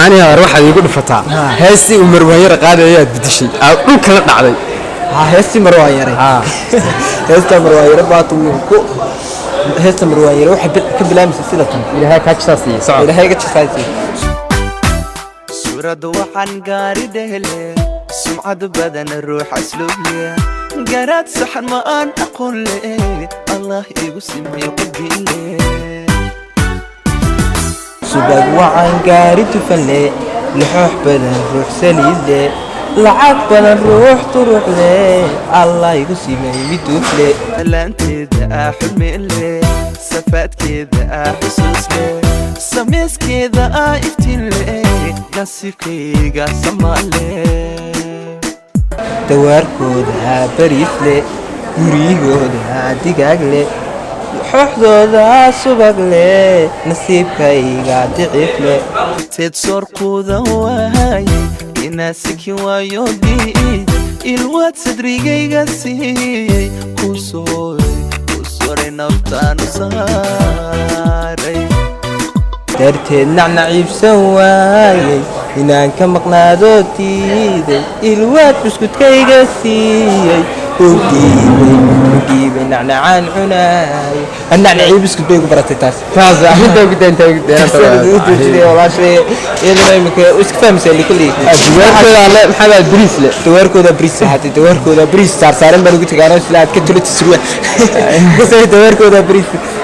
أنا أروح يقول فتاة هسي ومروان قاعدة يا بدشي أقول كلا نعدي هسي مروان يري هسي مروان يري باتوكو هسي مروان يري وحب كبلام سلسلة إلى هاي كاتشاسي صعب إلى هاي كاتشاسي سورة وحن قاري دهلي سمعة بدن الروح أسلوب لي قرات سحن ما أنا أقول لي الله يقسم يقضي لي سباق وعن قاري تفلي لحوح بدن روح سليل لي لعب بدن روح تروح لي الله يقسم يمدوف لي لا أنت ذا حلمي لي سفات كذا حسوس لي سميس كذا افتين لي نصيبكي قاسم لي dawaarkooda bariis leh gurigooda digaag leh xooxdooda subag leh nasiibkayga dicif leh teed soorkooda waayay inaasiki waayo diid ilwaad sadrigayga siiyey ku sooray naftaan u saaray darteed nacnaciibsan waayay inaan ka maqnaado diiday ilwaad buskudkayga siiyey ugiibay nacnacaan cunaay annacnacii buskud bay ugu baratay taas taas inta ugu dayn iska fahmaysaa likulli duwaarkooda maxaa bariis leh dawaarkooda bariis saarsaaran baan ugu tagaano sila aad ka tulati surwa dawaarkooda bariis